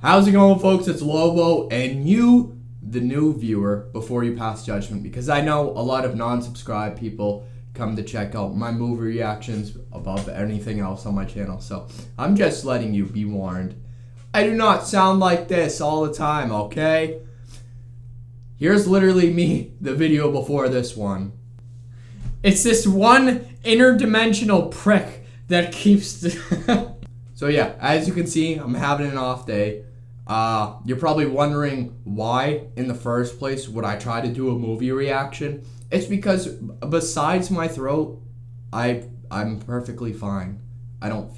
How's it going, folks? It's Lobo, and you, the new viewer, before you pass judgment, because I know a lot of non-subscribed people come to check out my movie reactions above anything else on my channel, so I'm just letting you be warned. I do not sound like this all the time, okay? Here's literally me, the video before this one. It's this one interdimensional prick that keeps... So yeah, as you can see, I'm having an off day. You're probably wondering why, in the first place, would I try to do a movie reaction? It's because besides my throat, I'm perfectly fine. I don't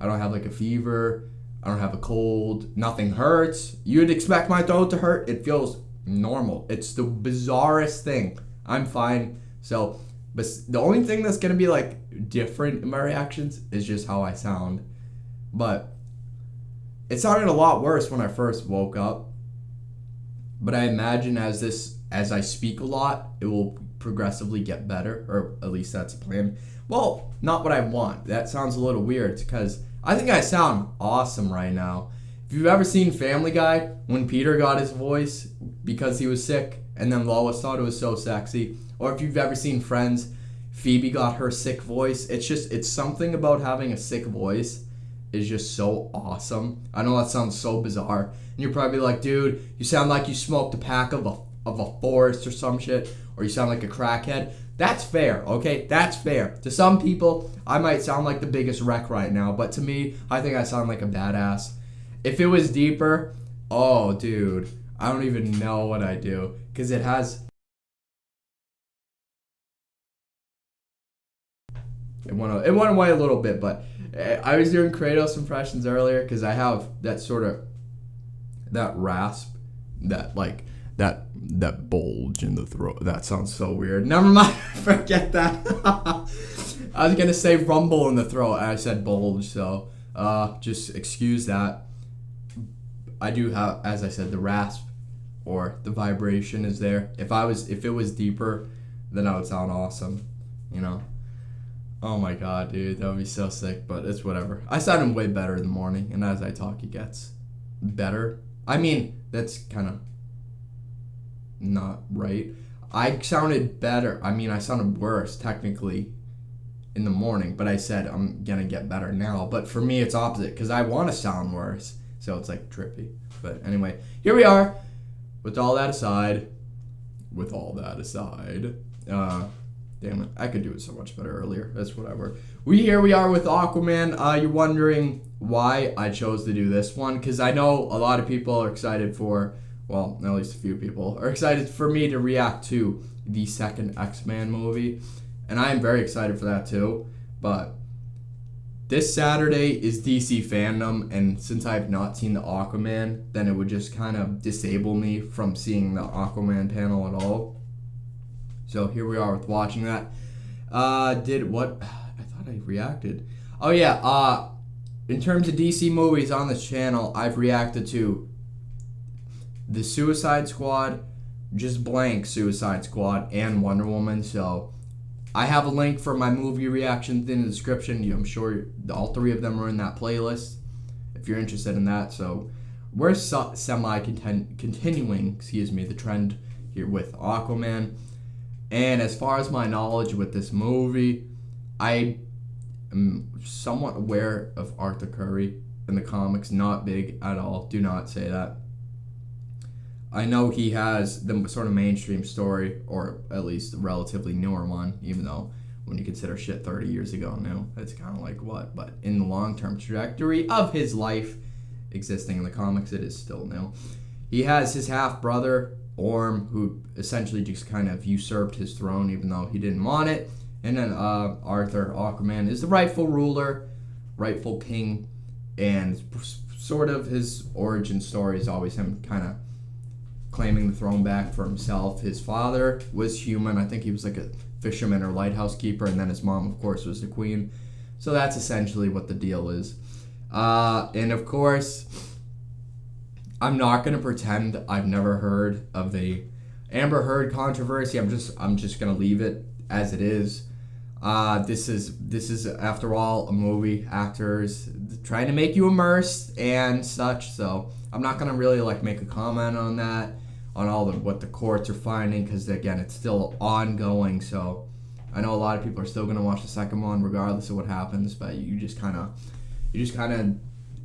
have like a fever. I don't have a cold. Nothing hurts. You'd expect my throat to hurt. It feels normal. It's the bizarrest thing. I'm fine. So, but the only thing that's gonna be like different in my reactions is just how I sound. But it sounded a lot worse when I first woke up. But I imagine as I speak a lot, it will progressively get better, or at least that's a plan. Well, not what I want. That sounds a little weird because I think I sound awesome right now. If you've ever seen Family Guy, when Peter got his voice because he was sick and then Lois thought it was so sexy, or if you've ever seen Friends, Phoebe got her sick voice. It's something about having a sick voice is just so awesome. I know that sounds so bizarre, and you're probably like, dude, you sound like you smoked a pack of a forest or some shit, or you sound like a crackhead. That's fair, okay? That's fair. To some people, I might sound like the biggest wreck right now, but to me, I think I sound like a badass. If it was deeper, oh, dude, I don't even know what I do, because it has... It went away a little bit, but I was doing Kratos impressions earlier because I have that sort of, that rasp, that like, that bulge in the throat. That sounds so weird. Never mind, forget that. I was gonna say rumble in the throat, and I said bulge, so just excuse that. I do have, as I said, the rasp or the vibration is there. If it was deeper, then I would sound awesome, you know. Oh my god, dude, that would be so sick, but it's whatever. I sound way better in the morning, and as I talk, it gets better. I mean, that's kind of not right. I sounded better. I mean, I sounded worse, technically, in the morning, but I said I'm gonna get better now. But for me, it's opposite, because I want to sound worse, so it's like trippy. But anyway, here we are, with all that aside. Damn it, I could do it so much better earlier. That's whatever. Here we are with Aquaman. You're wondering why I chose to do this one, because I know a lot of people are excited for, well, at least a few people, are excited for me to react to the second X-Men movie, and I am very excited for that too, but this Saturday is DC Fandom, and since I have not seen the Aquaman, then it would just kind of disable me from seeing the Aquaman panel at all. So here we are with watching that. I thought I reacted. Oh yeah, in terms of DC movies on this channel, I've reacted to the Suicide Squad, just blank Suicide Squad, and Wonder Woman. So I have a link for my movie reactions in the description. I'm sure all three of them are in that playlist if you're interested in that. So we're continuing the trend here with Aquaman. And as far as my knowledge with this movie, I am somewhat aware of Arthur Curry in the comics. Not big at all. Do not say that. I know he has the sort of mainstream story, or at least a relatively newer one, even though when you consider shit 30 years ago new, it's kind of like what? But in the long-term trajectory of his life existing in the comics, it is still new. He has his half-brother, Orm, who essentially just kind of usurped his throne even though he didn't want it. And then Arthur, Aquaman, is the rightful ruler, rightful king, and sort of his origin story is always him kind of claiming the throne back for himself. His father was human. I think he was like a fisherman or lighthouse keeper, and then his mom, of course, was the queen. So that's essentially what the deal is. And of course, I'm not gonna pretend I've never heard of the Amber Heard controversy. I'm just gonna leave it as it is. This is after all a movie. Actors trying to make you immersed and such. So I'm not gonna really like make a comment on that, on all the what the courts are finding, because again, it's still ongoing. So I know a lot of people are still gonna watch the second one regardless of what happens, but you just kind of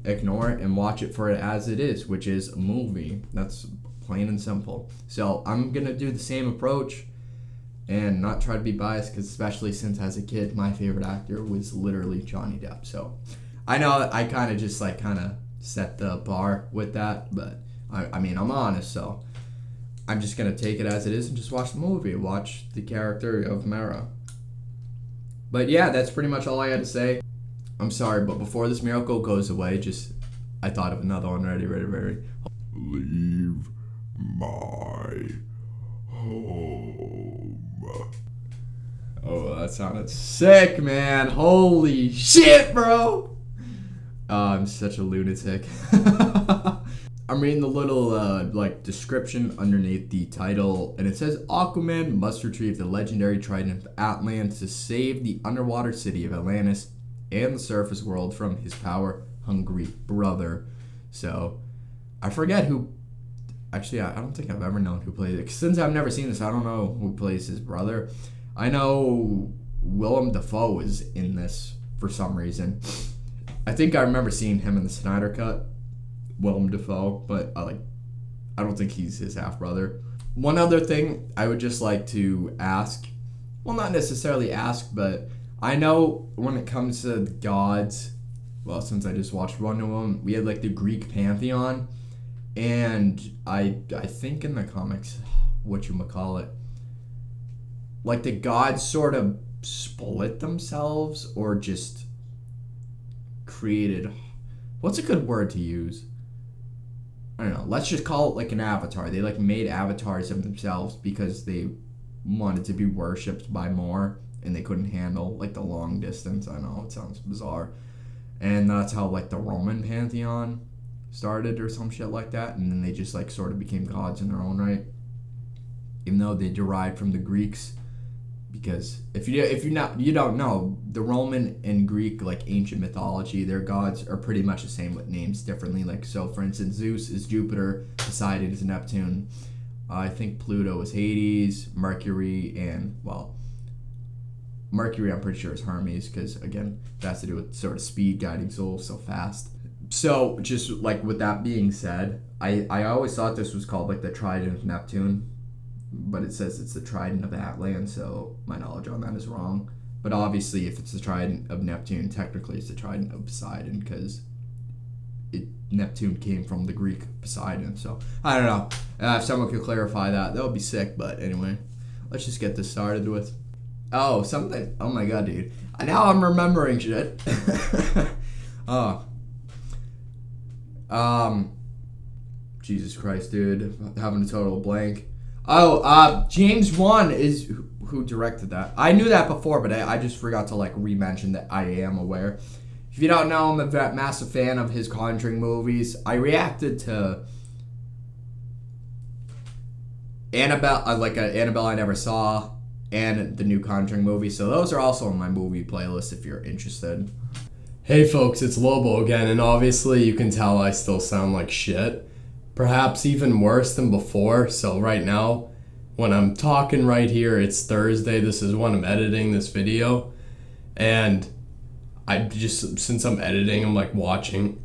ignore it and watch it for it as it is, which is a movie. That's plain and simple. So I'm gonna do the same approach and not try to be biased, because especially since as a kid my favorite actor was literally Johnny Depp. So I know I kind of just like set the bar with that, but I mean I'm honest, so I'm just gonna take it as it is and just watch the movie, watch the character of Mara. But yeah, that's pretty much all I had to say. I'm sorry, but before this miracle goes away, I thought of another one. Ready. Leave my home. Oh, that sounded sick, man. Holy shit, bro. I'm such a lunatic. I'm reading the little description underneath the title, and it says Aquaman must retrieve the legendary trident of Atlantis to save the underwater city of Atlantis and the surface world from his power-hungry brother. So, I forget who... Actually, I don't think I've ever known who plays it. Since I've never seen this, I don't know who plays his brother. I know Willem Dafoe is in this for some reason. I think I remember seeing him in the Snyder Cut, Willem Dafoe, but I don't think he's his half-brother. One other thing I would just like to ask, well, not necessarily ask, but I know when it comes to the gods, well, since I just watched one of them, we had like the Greek pantheon, and I think in the comics, whatchamacallit, like the gods sort of split themselves or just created, what's a good word to use? I don't know, let's just call it like an avatar. They like made avatars of themselves because they wanted to be worshipped by more, and they couldn't handle like the long distance. I know it sounds bizarre, and that's how like the Roman pantheon started or some shit like that, and then they just like sort of became gods in their own right, even though they derived from the Greeks. Because if you don't know, the Roman and Greek like ancient mythology, their gods are pretty much the same with names differently. Like, so for instance, Zeus is Jupiter, Poseidon is Neptune, I think Pluto is Hades, Mercury, and well, Mercury I'm pretty sure is Hermes, because again that has to do with sort of speed, guiding souls so fast. So just like with that being said, I always thought this was called like the Trident of Neptune, but it says it's the Trident of Atlantis, so my knowledge on that is wrong. But obviously if it's the Trident of Neptune, technically it's the Trident of Poseidon, because Neptune came from the Greek Poseidon. So I don't know, if someone could clarify that would be sick. But anyway, let's just get this started with oh my god, dude, now I'm remembering shit. Jesus Christ, dude, having a total blank. James Wan is who directed that. I knew that before, but I just forgot to like re-mention that I am aware. If you don't know, I'm a massive fan of his Conjuring movies. I reacted to Annabelle, Annabelle I Never Saw, and the new Conjuring movie. So those are also on my movie playlist if you're interested. Hey folks, it's Lobo again, and obviously you can tell I still sound like shit. Perhaps even worse than before. So right now, when I'm talking right here, it's Thursday. This is when I'm editing this video. And since I'm editing, I'm like watching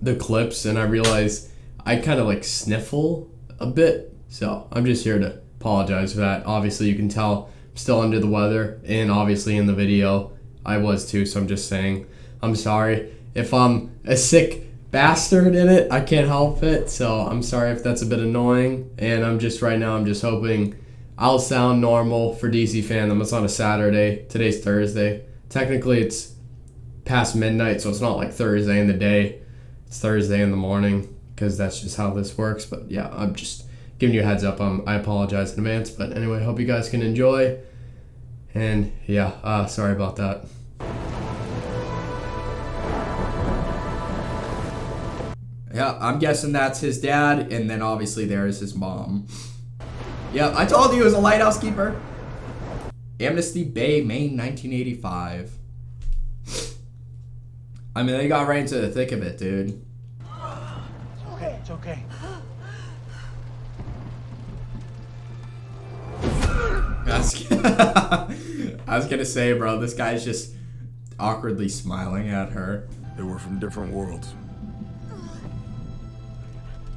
the clips, and I realize I kind of like sniffle a bit. So I'm just here to apologize for that. Obviously you can tell I'm still under the weather, and obviously in the video I was too, so I'm just saying I'm sorry if I'm a sick bastard in it. I can't help it, so I'm sorry if that's a bit annoying. And I'm just hoping I'll sound normal for DC fandom. It's on a Saturday. Today's Thursday. Technically it's past midnight, so it's not like Thursday in the day. It's Thursday in the morning, because that's just how this works. But yeah, I'm just giving you a heads up. I apologize in advance, but anyway, hope you guys can enjoy. And yeah, sorry about that. Yeah, I'm guessing that's his dad, and then obviously there is his mom. Yeah, I told you he was a lighthouse keeper. Amnesty Bay, Maine, 1985. I mean, they got right into the thick of it, dude. Okay, it's okay. I was gonna say, bro, this guy's just awkwardly smiling at her. They were from different worlds.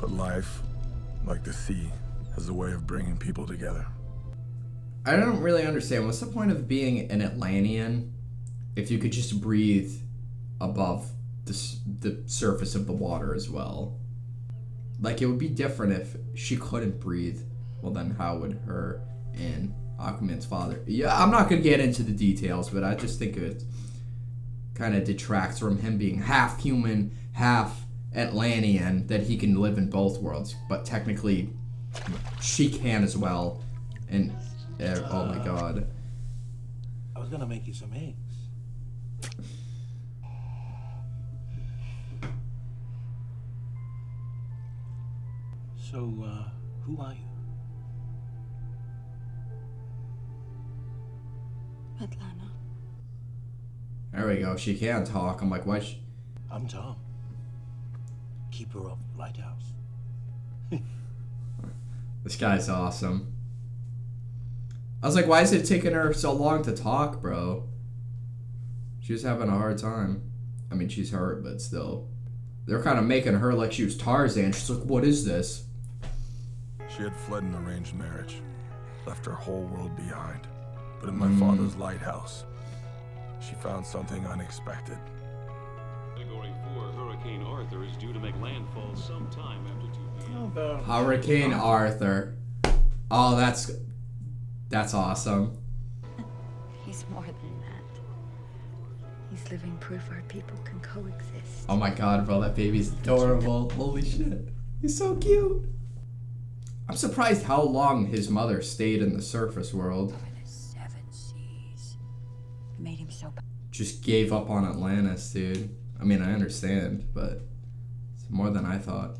But life, like the sea, has a way of bringing people together. I don't really understand. What's the point of being an Atlantean if you could just breathe above the surface of the water as well? Like, it would be different if she couldn't breathe. Well, then how would her and Aquaman's father... Yeah, I'm not going to get into the details, but I just think it kind of detracts from him being half human, half Atlantean, that he can live in both worlds. But technically, she can as well. And, oh my god. I was gonna make you some eggs. So, who are you? Atlanta. There we go. She can talk. I'm like, why? I'm Tom. Keeper of Lighthouse. This guy's awesome. I was like, why is it taking her so long to talk, bro? She was having a hard time. I mean, she's hurt, but still. They're kind of making her like she was Tarzan. She's like, what is this? She had fled an arranged marriage, left her whole world behind. But in my father's lighthouse, she found something unexpected. Category 4 Hurricane Arthur is due to make landfall sometime after 2 p.m. Hurricane Arthur. Oh, that's awesome. He's more than that. He's living proof our people can coexist. Oh my god, bro, that baby's adorable. Holy shit. He's so cute. I'm surprised how long his mother stayed in the surface world. Over the 7 seas. It made him so bad. Just gave up on Atlantis, dude. I mean, I understand, but it's more than I thought.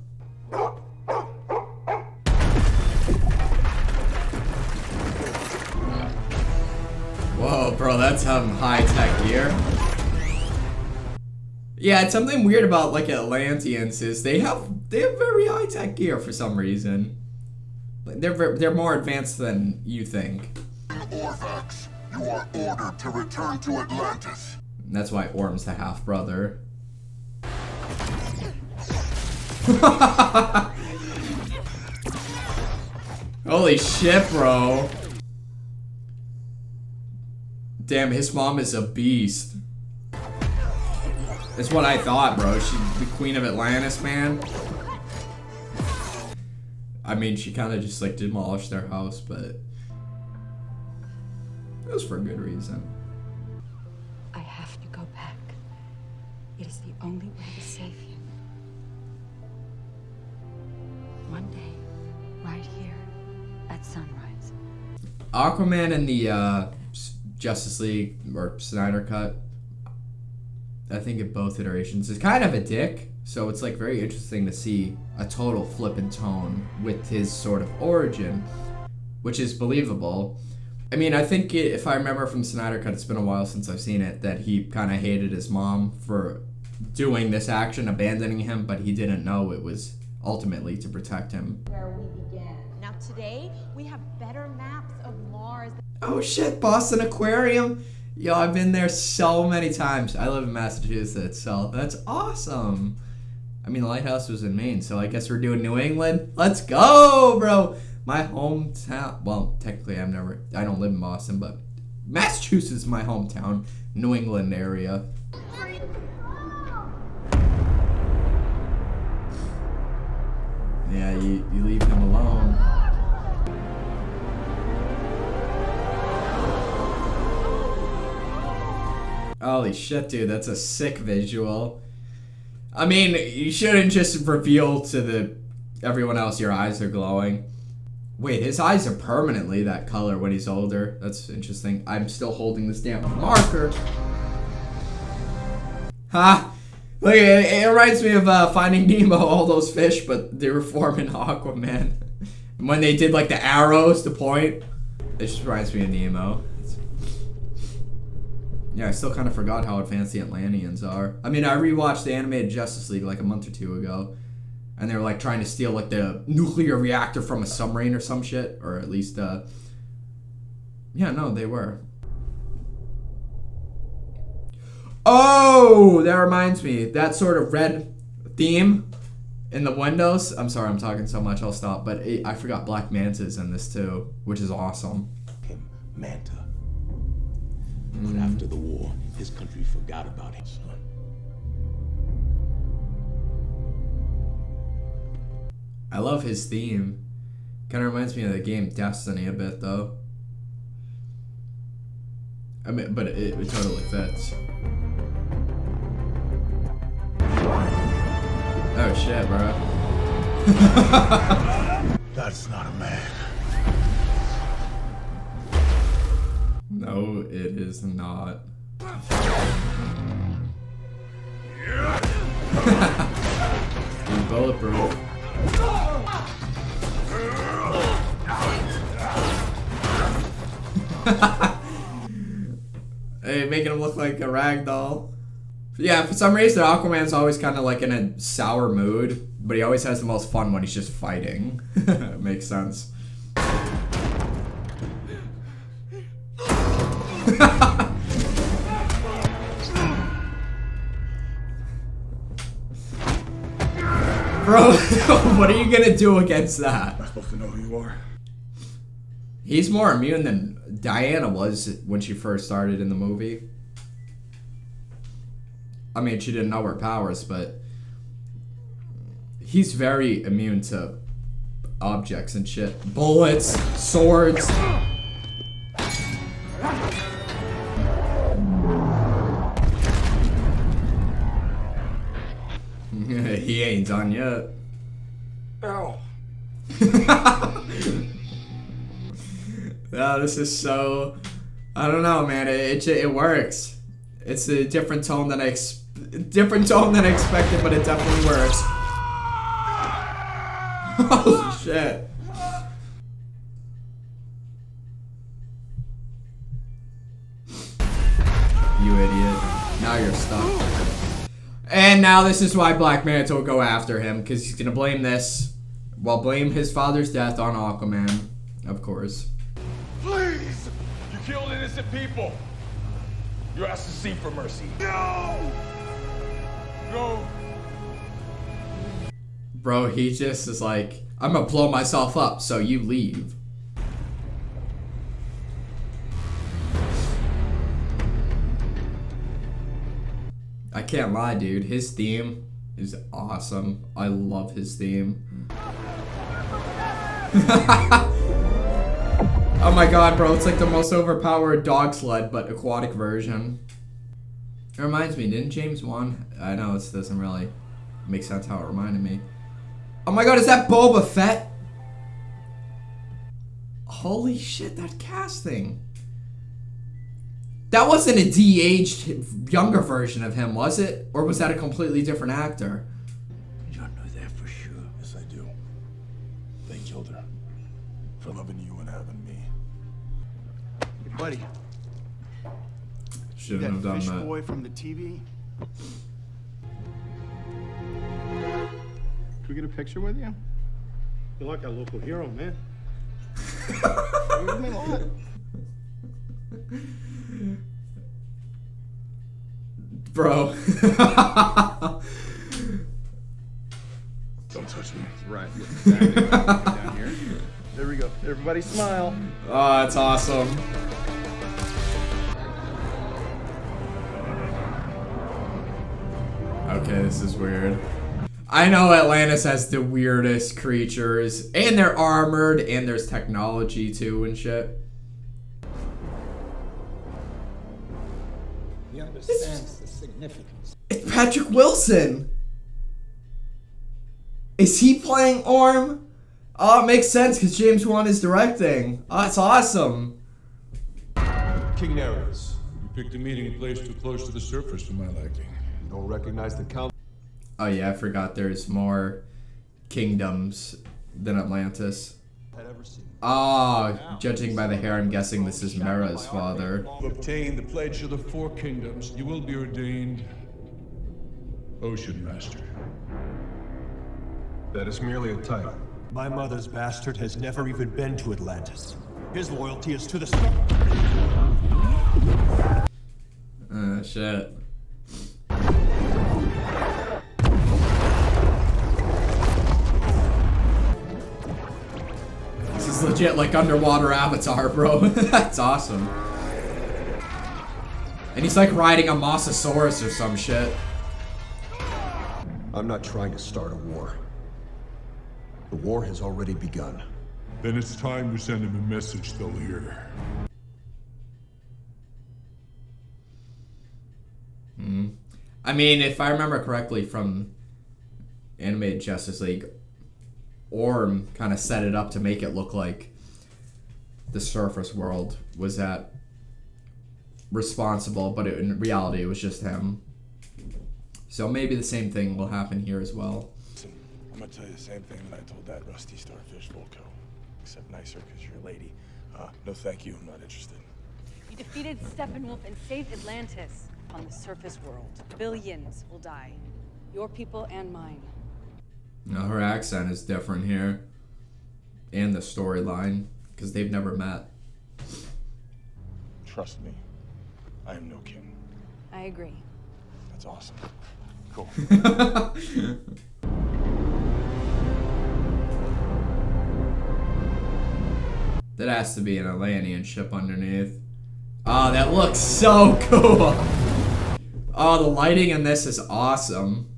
Whoa, bro, that's some high-tech gear. Yeah, it's something weird about, like, Atlanteans is they have very high-tech gear for some reason. Like, they're more advanced than you think. Orvax, you are ordered to return to Atlantis. And that's why Orm's the half-brother. Holy shit, bro. Damn, his mom is a beast. That's what I thought, bro. She's the queen of Atlantis, man. I mean, she kind of just, like, demolished their house, but it was for a good reason. I have to go back. It is the only way to save you. One day, right here, at sunrise. Aquaman in the Justice League or Snyder Cut, I think in both iterations, is kind of a dick. So it's like very interesting to see a total flip in tone with his sort of origin, which is believable. I mean, I think if I remember from Snyder Cut, it's been a while since I've seen it, that he kind of hated his mom for doing this action, abandoning him, but he didn't know it was ultimately to protect him. Where we began. Now today, we have better maps of Mars. Oh shit, Boston Aquarium. Yo, I've been there so many times. I live in Massachusetts, so that's awesome. I mean, the lighthouse was in Maine, so I guess we're doing New England. Let's go, bro. My hometown. Well, technically, I don't live in Boston, but Massachusetts is my hometown. New England area. Yeah, you leave him alone. Holy shit, dude, that's a sick visual. I mean, you shouldn't just reveal to everyone else your eyes are glowing. Wait, his eyes are permanently that color when he's older. That's interesting. I'm still holding this damn marker. Ha! Look, it reminds me of Finding Nemo, all those fish, but they were forming Aquaman. When they did like the arrows to point, it just reminds me of Nemo. Yeah, I still kind of forgot how advanced the Atlanteans are. I mean, I rewatched the animated Justice League like a month or two ago, and they were like trying to steal like the nuclear reactor from a submarine or some shit, or at least, yeah, no, they were. Oh, that reminds me, that sort of red theme in the windows. I'm sorry, I'm talking so much, I'll stop. But I forgot Black Manta's in this too, which is awesome. Him, Manta. But after the war, his country forgot about him, son. I love his theme. Kind of reminds me of the game Destiny a bit, though. I mean, but it totally fits. Oh shit, bro. That's not a man. No, it is not. He's bulletproof. Hey, making him look like a rag doll. Yeah, for some reason, Aquaman's always kind of like in a sour mood, but he always has the most fun when he's just fighting. Makes sense. Bro, what are you gonna do against that? I'm supposed to know who you are. He's more immune than Diana was when she first started in the movie. I mean, she didn't know her powers, but he's very immune to objects and shit. Bullets, swords. He ain't done yet. Ow. No, this is so... I don't know, man. It works. It's a different tone than I expected, but it definitely works. Oh shit! You idiot! Now you're stuck. And now this is why Black Manta will go after him, because he's gonna blame this. Well, blame his father's death on Aquaman, of course. Please! You killed innocent people! You're asked to seek for mercy. No! No! Bro, he just is like, I'm gonna blow myself up, so you leave. I can't lie, dude. His theme is awesome. I love his theme. Oh my god, bro. It's like the most overpowered dog sled, but aquatic version. It reminds me, didn't James Wan? I know this doesn't really make sense how it reminded me. Oh my god, is that Boba Fett? Holy shit, that casting. That wasn't a de-aged, younger version of him, was it? Or was that a completely different actor? You don't know that for sure. Yes, I do. They killed her. For loving you and having me. Hey, buddy. Shouldn't have That done fish that. boy from the TV. Can we get a picture with you? You're like our local hero, man. What do you mean, what? Bro. Don't touch me. Right. Exactly. Down here. There we go. Everybody smile. Oh, that's awesome. Okay, this is weird. I know Atlantis has the weirdest creatures, and they're armored, and there's technology too and shit. He understands the significance. It's Patrick Wilson. Is he playing Orm? Oh, it makes sense because James Wan is directing. Oh, that's awesome. King Nereus, you picked a meeting place too close to the surface for my liking. You don't recognize the count. Oh yeah, I forgot there's more kingdoms than Atlantis. had ever seen. Oh, judging by the hair, I'm guessing this is Mera's father. To obtain the pledge of the 4 kingdoms, you will be ordained Ocean Master. That is merely a title. My mother's bastard has never even been to Atlantis. His loyalty is to the Shit. This is legit like underwater Avatar, bro. That's awesome. And he's like riding a Mosasaurus or some shit. I'm not trying to start a war. The war has already begun. Then it's time to send him a message they'll hear. I mean, if I remember correctly from animated Justice League, Orm kind of set it up to make it look like the surface world was that responsible, but in reality it was just him. So maybe the same thing will happen here as well. Listen, I'm gonna tell you the same thing that I told that rusty starfish Volko, except nicer because you're a lady. No thank you, I'm not interested. You defeated Steppenwolf and saved Atlantis. On the surface world, billions will die. Your people and mine. No, her accent is different here. And the storyline, because they've never met. Trust me, I am no king. I agree. That's awesome. Cool. That has to be an Atlantean ship underneath. Oh, that looks so cool. Oh, the lighting in this is awesome.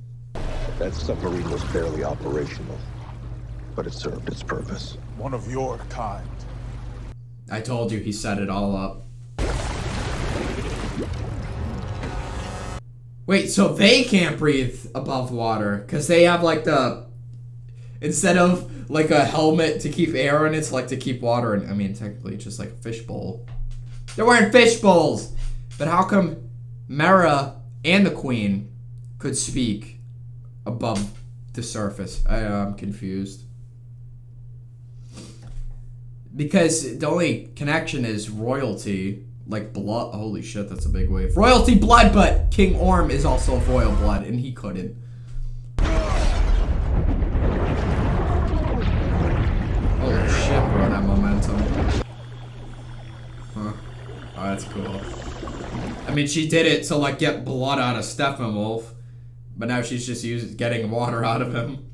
That submarine was barely operational, but it served its purpose. One of your kind. I told you he set it all up. Wait, so they can't breathe above water because they have like the, instead of like a helmet to keep air in, it's like to keep water in. I mean, technically it's just like a fishbowl. They're wearing fish bowls. But how come Mera and the Queen could speak above the surface? I'm confused. Because the only connection is royalty, like blood. Holy shit, that's a big wave. Royalty blood, but King Orm is also of royal blood, and he couldn't. Holy shit, bro, that momentum. Huh. Oh, that's cool. I mean, she did it to, like, get blood out of Steppenwolf, but now she's just getting water out of him.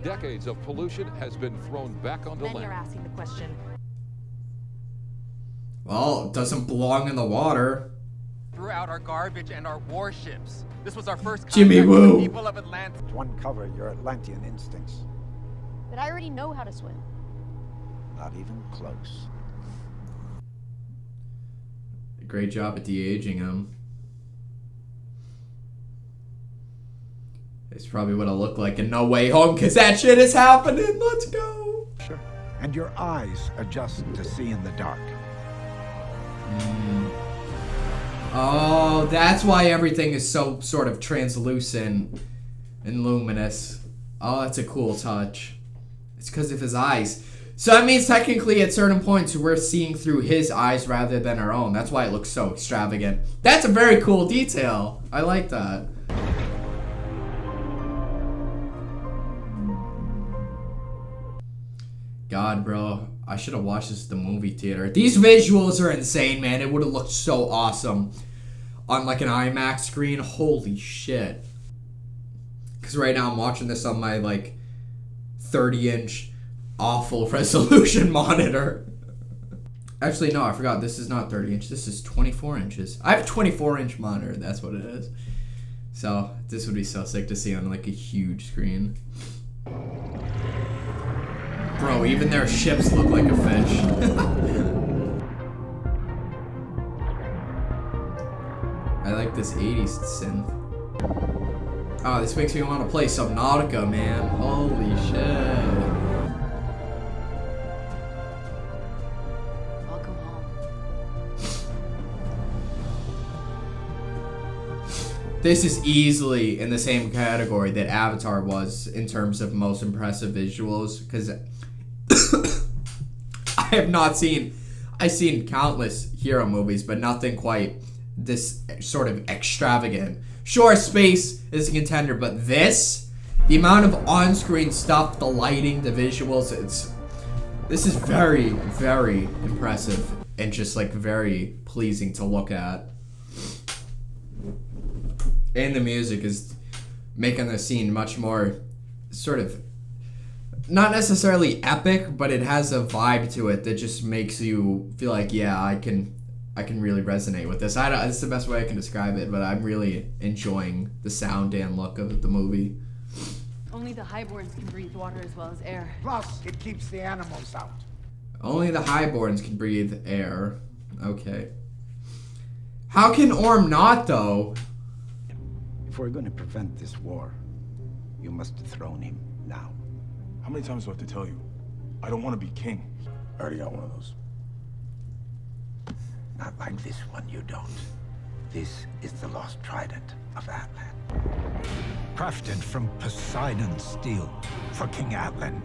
Decades of pollution has been thrown back onto land. Then you're asking the question. Well, it doesn't belong in the water. Threw out our garbage and our warships. This was our first Jimmy contact with Woo. the people of Atlantis. To uncover your Atlantean instincts. But I already know how to swim. Not even close. Great job at de-aging him. It's probably what it'll look like in No Way Home, because that shit is happening. Let's go. Sure. And your eyes adjust to see in the dark. Oh, that's why everything is so sort of translucent and luminous. Oh, that's a cool touch. It's because of his eyes. So that means technically at certain points we're seeing through his eyes rather than our own. That's why it looks so extravagant. That's a very cool detail. I like that. God, bro. I should have watched this at the movie theater. These visuals are insane, man. It would have looked so awesome on like an IMAX screen. Holy shit. Because right now I'm watching this on my like 30-inch awful resolution monitor. Actually, no, I forgot. This is not 30 inch. This is 24 inches. I have a 24-inch monitor. That's what it is. So this would be so sick to see on like a huge screen. Bro, even their ships look like a fish. I like this 80s synth. Oh, this makes me want to play Subnautica, man. Holy shit. Welcome home. This is easily in the same category that Avatar was in terms of most impressive visuals, because I have not seen. I've seen countless hero movies, but nothing quite this sort of extravagant. Sure, space is a contender, but this, the amount of on-screen stuff, the lighting, the visuals, this is very, very impressive and just like very pleasing to look at. And the music is making the scene much more sort of not necessarily epic, but it has a vibe to it that just makes you feel like, yeah, I can really resonate with this. It's the best way I can describe it, but I'm really enjoying the sound and look of the movie. Only the highborns can breathe water as well as air. Plus, it keeps the animals out. Only the highborns can breathe air. Okay. How can Orm not, though? If we're going to prevent this war, you must dethrone him now. How many times do I have to tell you? I don't want to be king. I already got one of those. Not like this one, you don't. This is the lost trident of Atlan. Crafted from Poseidon's steel for King Atlan,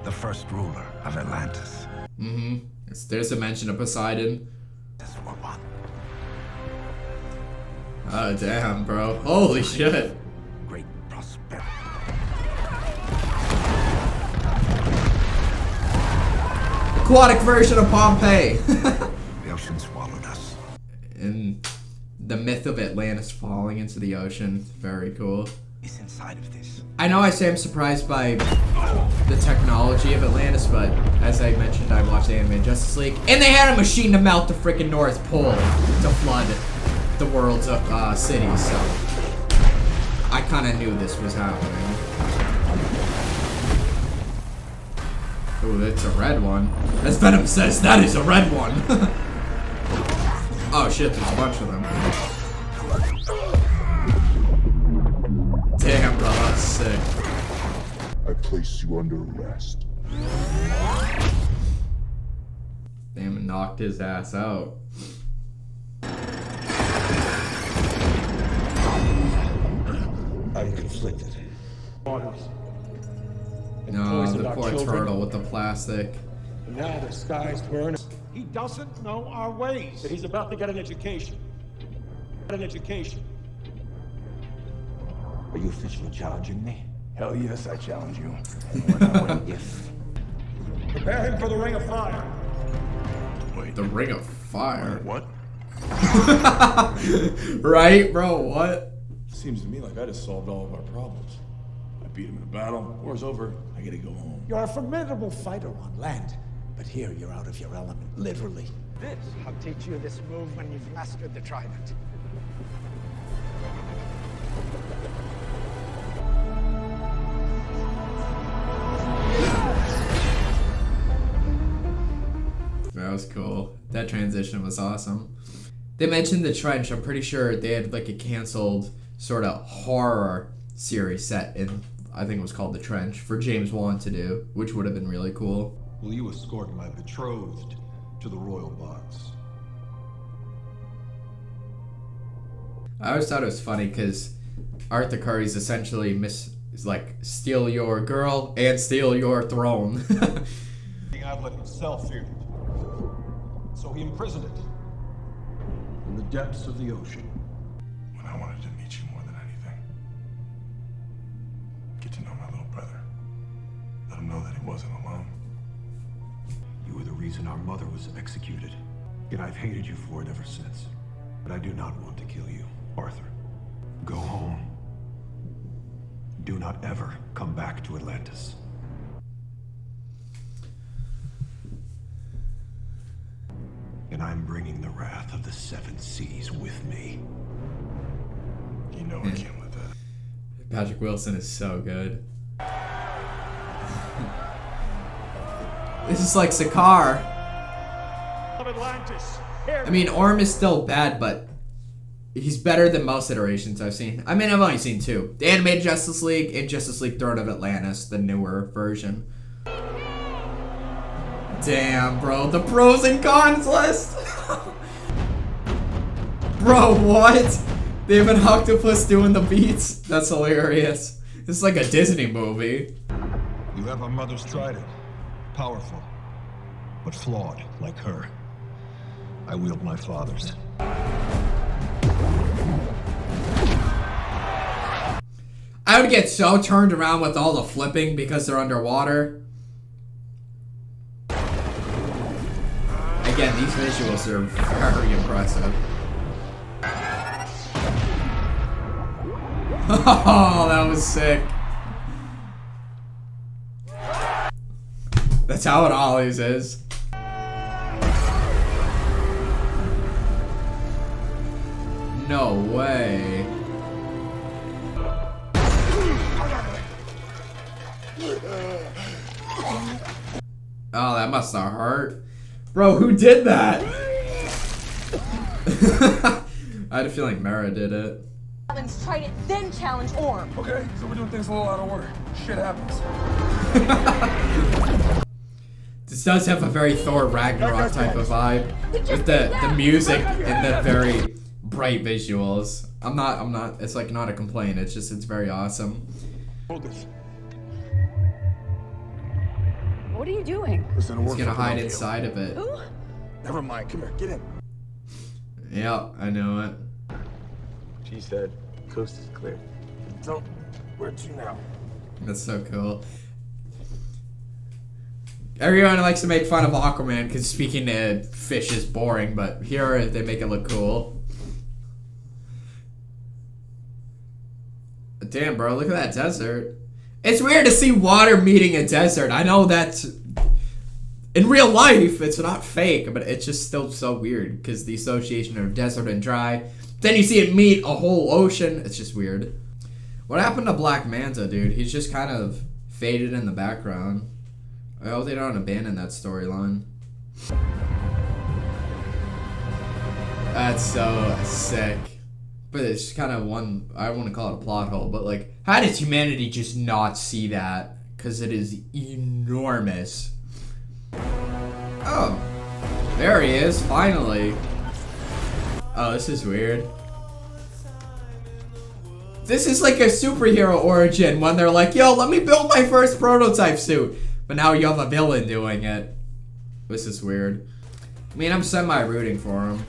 the first ruler of Atlantis. Mm-hmm. There's a mention of Poseidon. This war won. Oh, damn, bro. Holy shit. Great prosperity. Aquatic version of Pompeii. The ocean swallowed us. And the myth of Atlantis falling into the ocean. Very cool. It's inside of this. I know I say I'm surprised by the technology of Atlantis, but as I mentioned, I watched the anime Justice League, and they had a machine to melt the freaking North Pole to flood the world's cities, so I kind of knew this was happening. Ooh, that's a red one. As Venom says, that is a red one. Oh shit, there's a bunch of them. Damn, bro, that's sick. I place you under arrest. Damn, it knocked his ass out. I'm conflicted. No, the poor turtle with the plastic. Now the sky's burning. He doesn't know our ways. He's about to get an education. An education. Are you officially challenging me? Hell yes, I challenge you. What if? Prepare him for the Ring of Fire. Wait. The Ring of Fire? What? Right, bro, what? Seems to me like I just solved all of our problems. I beat him in a battle, war's over, I gotta go home. You're a formidable fighter on land, but here you're out of your element, literally. This. I'll teach you this move when you've mastered the trident. That was cool. That transition was awesome. They mentioned the trench. I'm pretty sure they had like a canceled sort of horror series set in, I think it was called The Trench, for James Wan to do, which would have been really cool. Will you escort my betrothed to the royal box? I always thought it was funny because Arthur Curry's essentially is like steal your girl and steal your throne. King Atlan himself feared it, so he imprisoned it in the depths of the ocean. When I wanted to meet you more than anything. Get to know my little brother. Let him know that he wasn't alone. You were the reason our mother was executed, yet I've hated you for it ever since. But I do not want to kill you, Arthur. Go home. Do not ever come back to Atlantis. And I'm bringing the wrath of the Seven Seas with me. You know I can't let that. Patrick Wilson is so good. This is like Sakaar. Of Atlantis. I mean, Orm is still bad, but he's better than most iterations I've seen. I mean, I've only seen two. The animated Justice League and Justice League Throne of Atlantis, the newer version. Damn, bro. The pros and cons list. Bro, what? They have an octopus doing the beats? That's hilarious. This is like a Disney movie. You have our mother's trident. Powerful. but flawed like her. I wield my father's. I would get so turned around with all the flipping because they're underwater. Again, these visuals are very impressive. Oh, that was sick. That's how it always is. No way. Oh, that must have hurt. Bro, who did that? I had a feeling Mara did it. Atlan's tried it, then challenge Orm. Okay, so we're doing things a little out of order. Shit happens. This does have a very Thor Ragnarok type of vibe. With the music and the very bright visuals. I'm not, it's like not a complaint, it's just, it's very awesome. What are you doing? He's gonna hide inside of it. Who? Never mind, come here, get in. Yeah, I know it. She said, coast is clear. So, where to now? That's so cool. Everyone likes to make fun of Aquaman because speaking to fish is boring, but here they make it look cool. Damn, bro, look at that desert. It's weird to see water meeting a desert. I know that's... In real life, it's not fake, but it's just still so weird because the association of desert and dry. Then you see it meet a whole ocean. It's just weird. What happened to Black Manta, dude? He's just kind of faded in the background. I hope they don't abandon that storyline. That's so sick. But it's kind of one, I don't want to call it a plot hole, but like, how does humanity just not see that? Because it is enormous. Oh, there he is, finally. Oh, this is weird. This is like a superhero origin when they're like, yo, let me build my first prototype suit. But now you have a villain doing it. This is weird. I mean, I'm semi-rooting for him.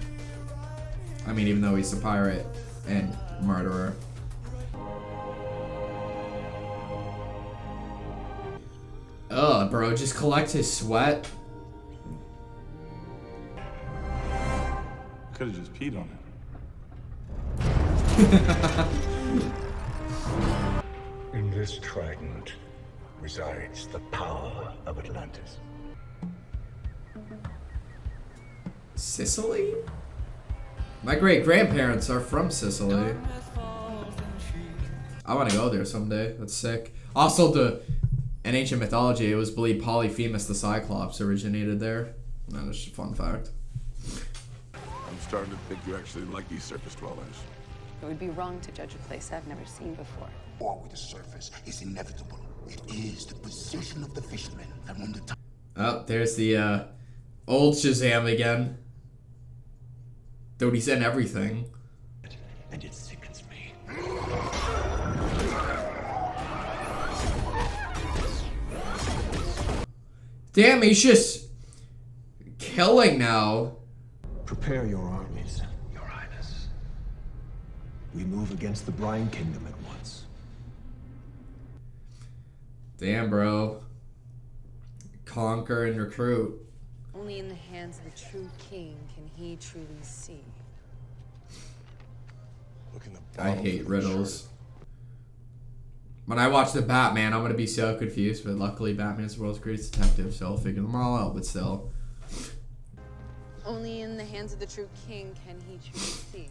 I mean, even though he's a pirate and murderer. Ugh, bro, just collect his sweat. Could've just peed on it. In this trident resides the power of Atlantis. Sicily? My great-grandparents are from Sicily. I want to go there someday. That's sick. Also, in ancient mythology, it was believed Polyphemus the Cyclops originated there. That's just a fun fact. I'm starting to think you actually like these surface dwellers. It would be wrong to judge a place I've never seen before. War with the surface is inevitable. It is the position of the fishermen that when the time... Oh, there's the old Shazam again. Dude, he's in everything. And it sickens me. Damn, he's just killing now. Prepare your armies, Your Highness. We move against the Brine Kingdom at once. Damn, bro. Conquer and recruit. Only in the hands of the true king can he truly see. I hate riddles. When I watch the Batman, I'm gonna be so confused, but luckily Batman's the world's greatest detective, so I'll figure them all out, but still. Only in the hands of the true king can he truly see.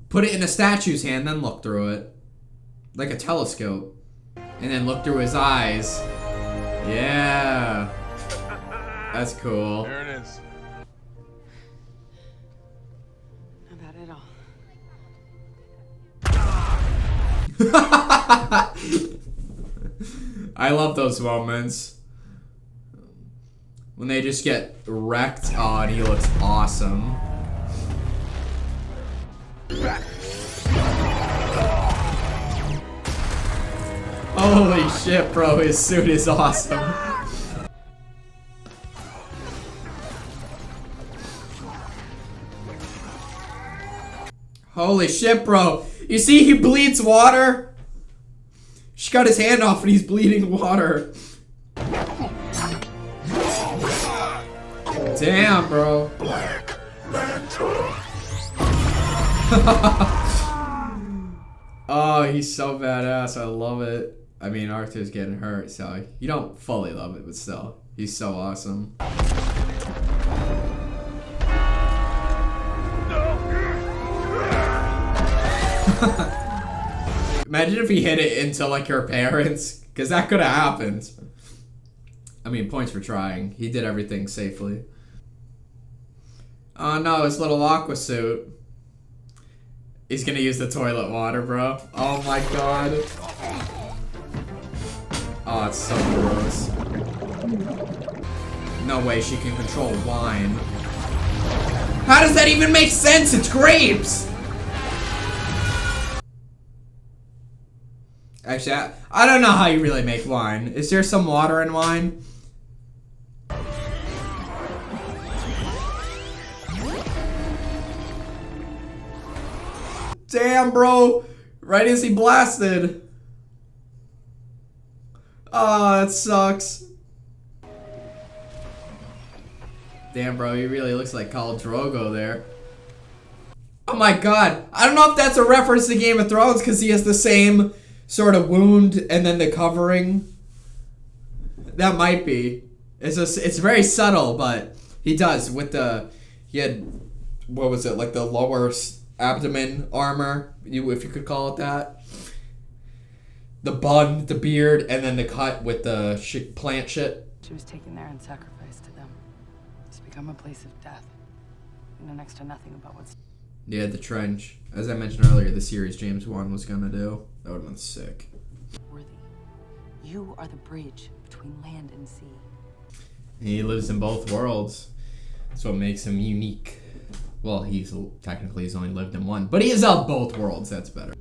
Put it in a statue's hand, then look through it. Like a telescope. And then look through his eyes. Yeah. That's cool. There it is. Not bad at all. I love those moments. When they just get wrecked. Oh, and he looks awesome. Holy shit, bro. His suit is awesome. Holy shit, bro. You see he bleeds water? She got his hand off and he's bleeding water. Damn, bro. Black Manta. Oh, he's so badass. I love it. I mean, Arthur's getting hurt, so you don't fully love it, but still. He's so awesome. Imagine if he hit it into, like, her parents. Because that could have happened. I mean, points for trying. He did everything safely. Oh no, his little aqua suit. He's gonna use the toilet water, bro. Oh my god. Oh, it's so gross. No way she can control wine. How does that even make sense? It's grapes! Actually, I don't know how you really make wine. Is there some water in wine? Damn, bro. Right as he blasted. Oh, that sucks. Damn, bro. He really looks like Khal Drogo there. Oh my god. I don't know if that's a reference to Game of Thrones because he has the same sort of wound and then the covering. That might be. It's very subtle, but he does with the... He had... What was it? Like the lower abdomen armor, if you could call it that. The bun, the beard, and then the cut with the plant shit. She was taken there and sacrificed to them. It's become a place of death. You know next to nothing about what's... Yeah, the trench. As I mentioned earlier, the series James Wan was gonna do. That would've been sick. Worthy. You are the bridge between land and sea. He lives in both worlds. That's what makes him unique. Well, he's only lived in one, but he is of both worlds. That's better.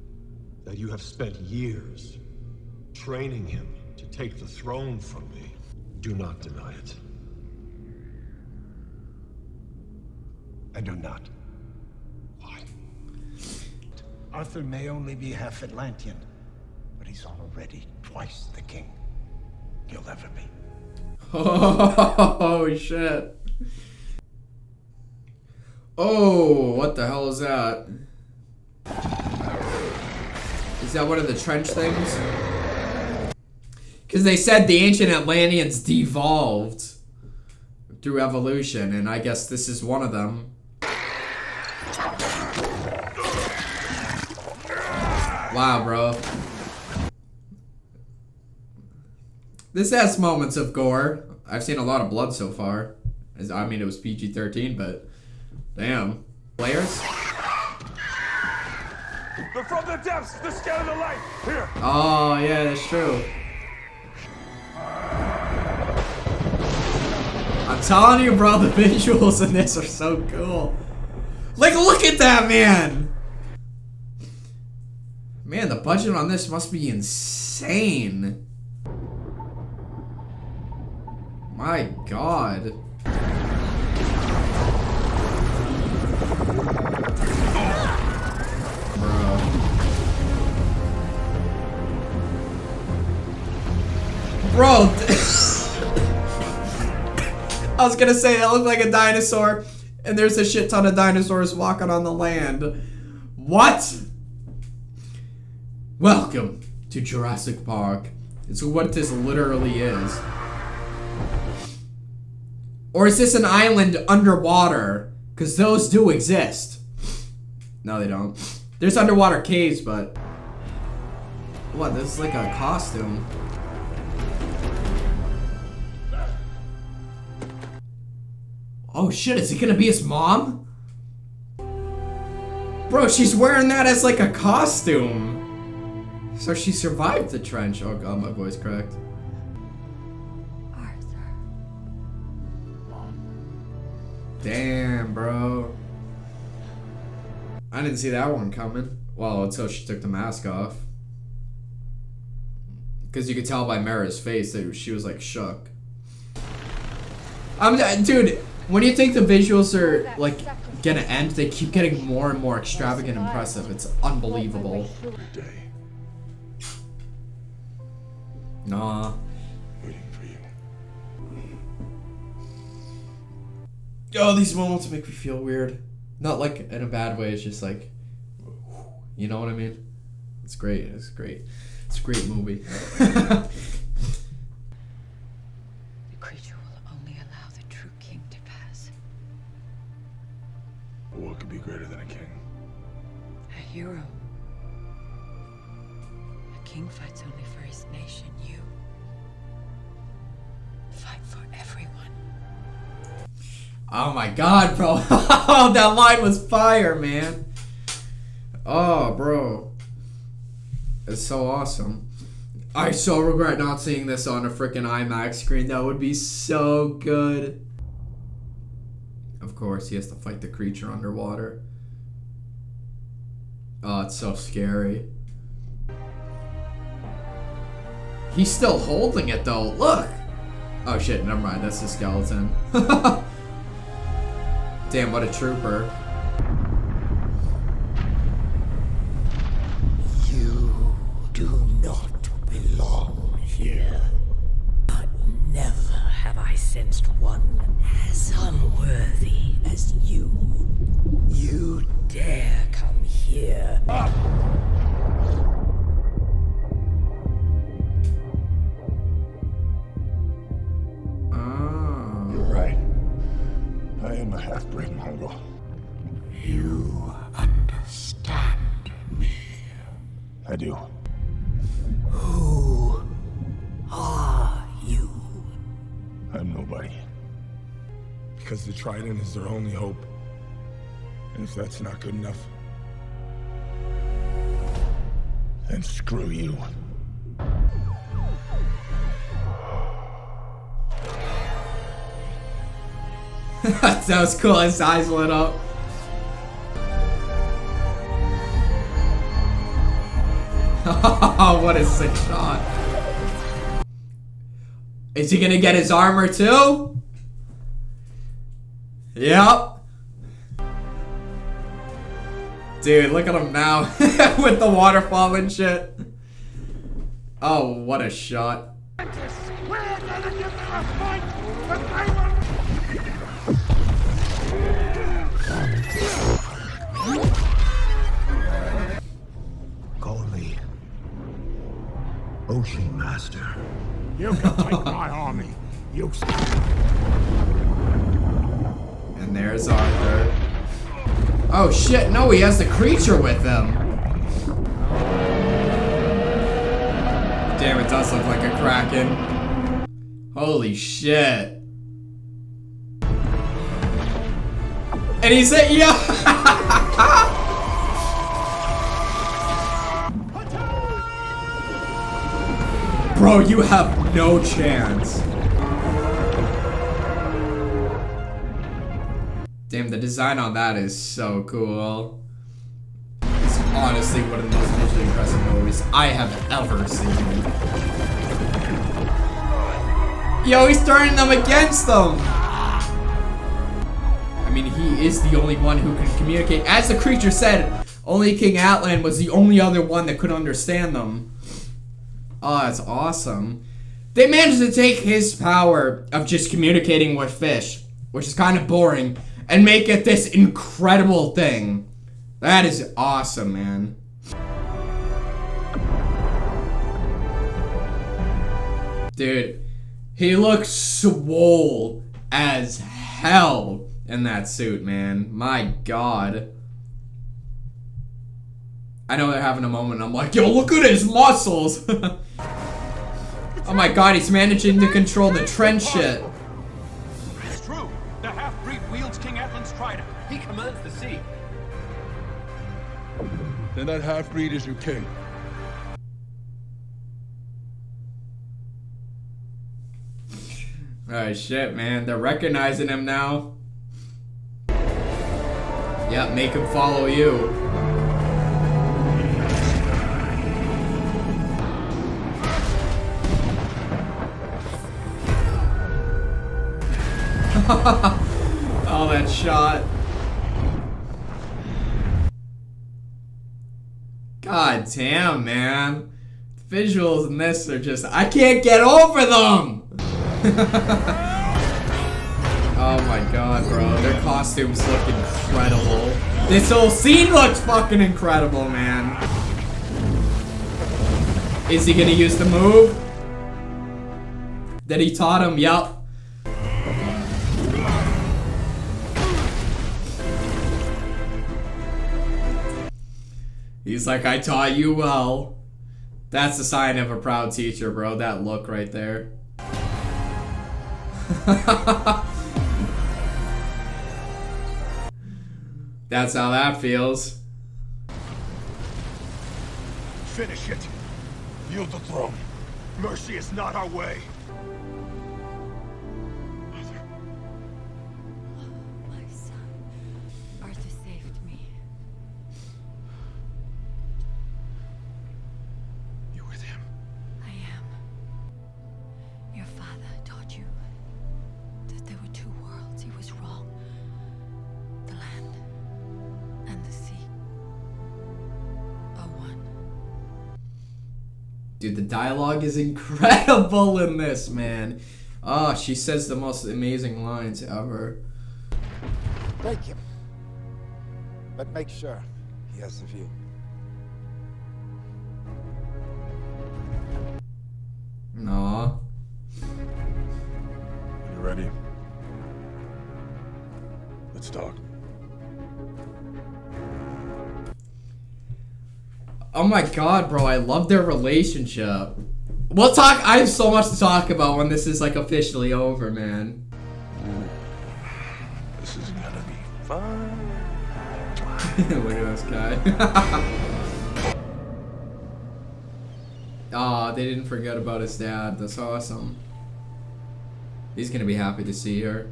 That you have spent years training him to take the throne from me. Do not deny it. I do not. Why? Arthur may only be half Atlantean, but he's already twice the king you'll ever be. Oh, shit. Oh, what the hell is that? Is that one of the trench things? Because they said the ancient Atlanteans devolved through evolution, and I guess this is one of them. Wow, bro. This has moments of gore. I've seen a lot of blood so far. I mean, it was PG-13, but damn. Players? They're from the depths! They're scared of the light! Here! Oh, yeah, that's true. I'm telling you, bro, the visuals in this are so cool. Like, look at that, man! Man, the budget on this must be insane. My god. Bro, I was gonna say that looked like a dinosaur, and there's a shit ton of dinosaurs walking on the land. What? Welcome to Jurassic Park. It's what this literally is. Or is this an island underwater? Because those do exist. No, they don't. There's underwater caves, but... What, this is like a costume. Oh shit, is it gonna be his mom? Bro, she's wearing that as like a costume. So she survived the trench. Oh god, my voice cracked. Arthur. Damn, bro. I didn't see that one coming. Well, until she took the mask off. Because you could tell by Mara's face that she was like shook. Dude, When you think the visuals are like gonna end, they keep getting more and more extravagant and impressive. It's unbelievable. Nah. Waiting for you. Oh, these moments make me feel weird. Not like in a bad way, it's just like, you know what I mean? It's great, it's great. It's a great movie. The creature will only allow the true king to pass. What could be greater than a king? A hero. A king fights only for his nation. You fight for everyone. Oh my god, bro. That line was fire, man. Oh, bro. It's so awesome. I so regret not seeing this on a freaking IMAX screen. That would be so good. Of course, he has to fight the creature underwater. Oh, it's so scary. He's still holding it though. Look! Oh shit, never mind. That's the skeleton. Damn, what a trooper. You do not belong here. But never have I sensed one as unworthy as you. You dare come here. You're right. I am a half-bred Mongol. You understand me. I do. Who are you? I'm nobody. Because the Trident is their only hope. And if that's not good enough, then screw you. That was cool. His eyes lit up. Oh, what a sick shot. Is he gonna get his armor too? Yep. Dude, look at him now. With the waterfall and shit. Oh, what a shot. Call me Ocean Master. You can take my army. You. And there's Arthur. Oh shit, no, he has the creature with him. Damn, it does look like a kraken. Holy shit. And he said, yeah. Bro, you have no chance. Damn, the design on that is so cool. It's honestly one of the most visually impressive movies I have ever seen. Yo, he's turning them against them! I mean, he is the only one who can communicate. As the creature said, only King Atlan was the only other one that could understand them. Oh, that's awesome. They managed to take his power of just communicating with fish, which is kind of boring, and make it this incredible thing. That is awesome, man. Dude, he looks swole as hell in that suit, man. My god. I know they're having a moment and I'm like, yo, look at his muscles! Oh my god, he's managing to control the trench shit. It's true. The half-breed wields King Atlan's trident. He commands the sea. Then that half-breed is your king. Oh shit, man. They're recognizing him now. Yep, make him follow you. Oh, that shot. God damn, man. The visuals in this are just... I can't get over them! Oh my god, bro. Their costumes look incredible. This whole scene looks fucking incredible, man. Is he gonna use the move that he taught him? Yup. He's like, I taught you well. That's the sign of a proud teacher, bro. That look right there. That's how that feels. Finish it. Yield the throne. Mercy is not our way. My son. Arthur saved me. You with him? I am. Your father taught you that there were two worlds. He was wrong. The land and the sea are one. Dude, the dialogue is incredible in this, man. Oh, she says the most amazing lines ever. Take him. But make sure he has a view. Aw. You ready? Let's talk. Oh my god, bro, I love their relationship. We'll talk. I have so much to talk about when this is like officially over, man. This is gonna be fun. Look at this guy. Aw, they didn't forget about his dad. That's awesome. He's gonna be happy to see her.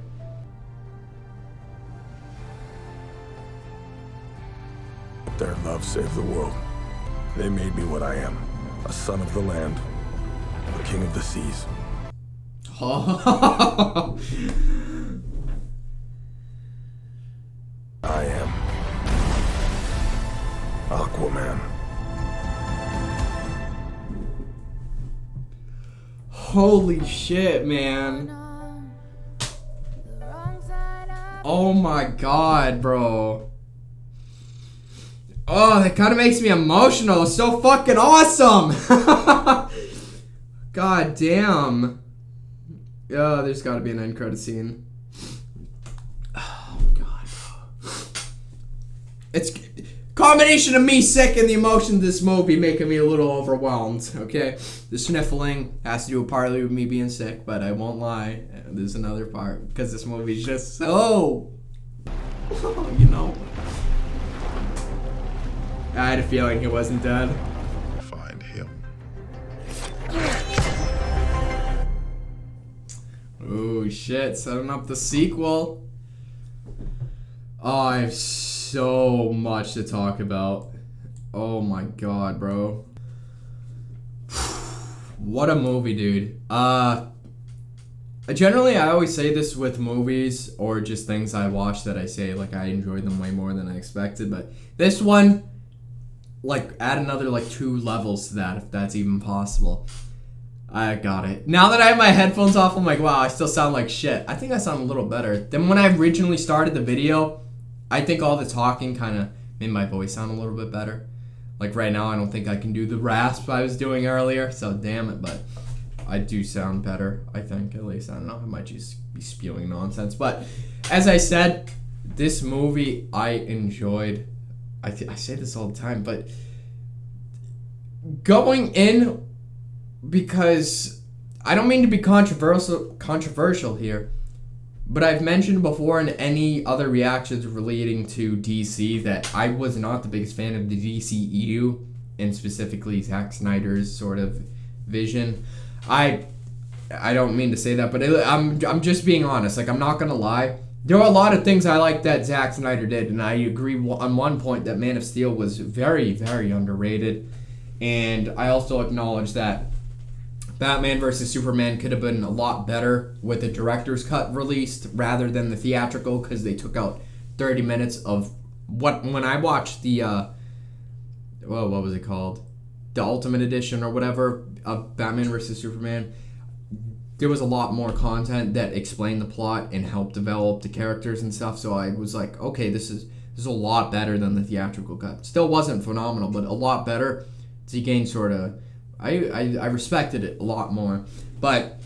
Their love saved the world. They made me what I am. A son of the land. A king of the seas. I am Aquaman. Holy shit, man. Oh my god, bro. Oh, that kind of makes me emotional. It's so fucking awesome. God damn. Oh, there's got to be an end credit scene. Oh god. It's combination of me sick and the emotion of this movie making me a little overwhelmed. Okay, the sniffling has to do partly with me being sick, but I won't lie. There's another part because this movie's just so, you know. I had a feeling he wasn't dead. Find him. Oh shit, setting up the sequel. Oh, I have so much to talk about. Oh my god, bro. What a movie, dude. Generally, I always say this with movies or just things I watch that I say, like, I enjoyed them way more than I expected, but this one, like, add another, like, 2 levels to that, if that's even possible. I got it. Now that I have my headphones off, I'm like, wow, I still sound like shit. I think I sound a little better. Then when I originally started the video, I think all the talking kind of made my voice sound a little bit better. Like, right now, I don't think I can do the rasp I was doing earlier, so damn it, but I do sound better, I think, at least. I don't know, I might just be spewing nonsense. But, as I said, this movie I enjoyed. I say this all the time, but going in, because I don't mean to be controversial here, but I've mentioned before in any other reactions relating to DC that I was not the biggest fan of the DCEU, and specifically Zack Snyder's sort of vision. I don't mean to say that, but I'm just being honest. Like, I'm not gonna lie. There are a lot of things I like that Zack Snyder did, and I agree on one point that Man of Steel was very, very underrated. And I also acknowledge that Batman vs. Superman could have been a lot better with the director's cut released rather than the theatrical, because they took out 30 minutes of when I watched the what was it called? The Ultimate Edition or whatever of Batman vs. Superman. There was a lot more content that explained the plot and helped develop the characters and stuff. So I was like, okay, this is a lot better than the theatrical cut. Still wasn't phenomenal, but a lot better. So you gain sort of, I respected it a lot more. But